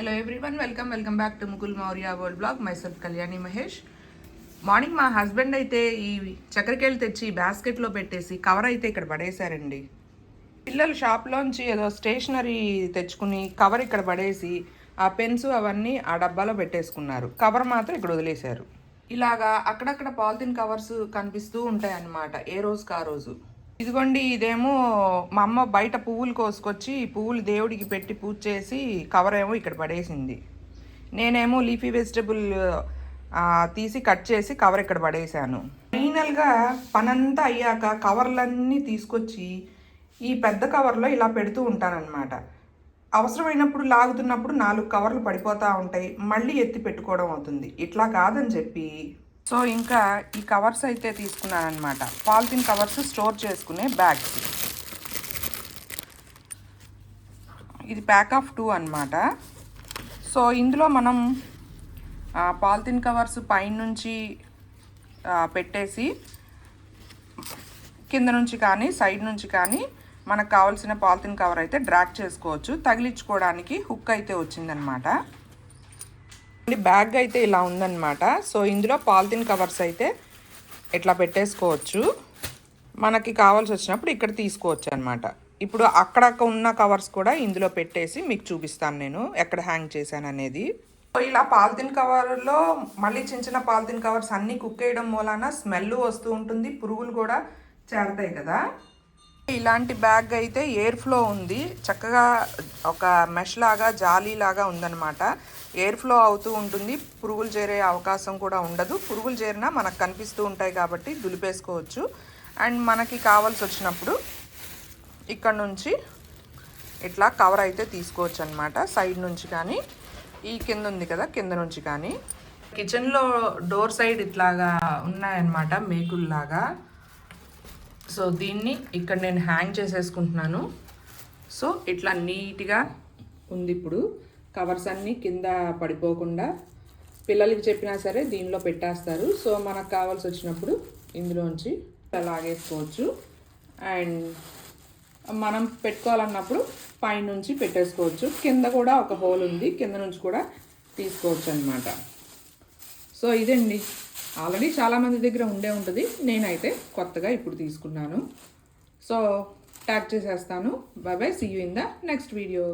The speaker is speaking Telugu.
Hello everyone, welcome back to Mukul Maurya world blog. Myself Kalyani Mahesh. Morning మా హస్బెండ్ అయితే ఈ చక్కెరకేళి తెచ్చి బాస్కెట్లో పెట్టేసి కవర్ అయితే ఇక్కడ పడేశారండి. పిల్లలు షాప్లోంచి ఏదో స్టేషనరీ తెచ్చుకుని కవర్ ఇక్కడ పడేసి ఆ పెన్స్ అవన్నీ ఆ డబ్బాలో పెట్టేసుకున్నారు. కవర్ మాత్రం ఇక్కడ వదిలేశారు. ఇలాగా అక్కడక్కడ పాలిథిన్ కవర్స్ కనిపిస్తూ ఉంటాయి అన్నమాట, ఏ రోజుకి ఆ రోజు. ఇదిగోండి, ఇదేమో మా అమ్మ బయట పువ్వులు కోసుకొచ్చి పువ్వులు దేవుడికి పెట్టి పూజ చేసి కవర్ ఏమో ఇక్కడ పడేసింది. నేనేమో లీఫీ వెజిటబుల్ తీసి కట్ చేసి కవర్ ఇక్కడ పడేసాను. ఫైనల్గా పనంతా అయ్యాక కవర్లన్నీ తీసుకొచ్చి ఈ పెద్ద కవర్లో ఇలా పెడుతూ ఉంటానన్నమాట. అవసరమైనప్పుడు లాగుతున్నప్పుడు 4 కవర్లు పడిపోతూ ఉంటాయి, మళ్ళీ ఎత్తి పెట్టుకోవడం అవుతుంది. ఇట్లా కాదని చెప్పి సో ఇంకా ఈ కవర్స్ అయితే తీసుకున్నాను అనమాట. పాలిథిన్ కవర్స్ స్టోర్ చేసుకునే బ్యాగ్స్. ఇది ప్యాక్ ఆఫ్ 2 అనమాట. సో ఇందులో మనం పాలిథిన్ కవర్స్ పైనుంచి పెట్టేసి కింద నుంచి కానీ సైడ్ నుంచి కానీ మనకు కావాల్సిన పాలిథిన్ కవర్ అయితే డ్రాగ్ చేసుకోవచ్చు. తగిలించుకోవడానికి హుక్ అయితే వచ్చిందనమాట. బ్యాగ్ అయితే ఇలా ఉందన్నమాట. సో ఇందులో పాలిథిన్ కవర్స్ అయితే ఇట్లా పెట్టేసుకోవచ్చు. మనకి కావాల్సి వచ్చినప్పుడు ఇక్కడ తీసుకోవచ్చు అనమాట. ఇప్పుడు అక్కడ ఉన్న కవర్స్ కూడా ఇందులో పెట్టేసి మీకు చూపిస్తాను నేను ఎక్కడ హ్యాంగ్ చేశాను అనేది. సో ఇలా పాలిథిన్ కవర్లో మళ్ళీ చిన్న పాలిథిన్ కవర్స్ అన్నీ కుక్ వేయడం మూలాన స్మెల్ వస్తూ ఉంటుంది, పురుగులు కూడా చేరతాయి కదా. ఇలాంటి బ్యాగ్ అయితే ఎయిర్ ఫ్లో ఉంది, చక్కగా ఒక మెష్ లాగా జాలీ లాగా ఉందన్నమాట. ఎయిర్ ఫ్లో అవుతూ ఉంటుంది, పురుగులు చేరే అవకాశం కూడా ఉండదు. పురుగులు చేరినా మనకు కనిపిస్తూ ఉంటాయి కాబట్టి దులిపేసుకోవచ్చు. అండ్ మనకి కావాల్సి వచ్చినప్పుడు ఇక్కడ నుంచి ఇట్లా కవర్ అయితే తీసుకోవచ్చు అనమాట. సైడ్ నుంచి కానీ ఈ కింద ఉంది కదా, కింద నుంచి కానీ. కిచెన్లో డోర్ సైడ్ ఇట్లాగా ఉన్నాయన్నమాట, మేకుల్లాగా. సో దీన్ని ఇక్కడ నేను హ్యాంగ్ చేసేసుకుంటున్నాను. సో ఇట్లా నీట్గా ఉంది. ఇప్పుడు కవర్స్ అన్నీ కింద పడిపోకుండా పిల్లలకి చెప్పినా సరే దీనిలో పెట్టేస్తారు. సో మనకు కావాల్సి వచ్చినప్పుడు ఇందులోంచి లాగేసుకోవచ్చు. అండ్ మనం పెట్టుకోవాలన్నప్పుడు పైనుంచి పెట్టేసుకోవచ్చు. కింద కూడా ఒక హోల్ ఉంది, కింద నుంచి కూడా తీసుకోవచ్చు అనమాట. సో ఇదండి, ఆల్రెడీ చాలామంది దగ్గర ఉండే ఉంటుంది, నేనైతే కొత్తగా ఇప్పుడు తీసుకున్నాను. సో ట్యాగ్ చేసేస్తాను. Bye bye, see you in the next video.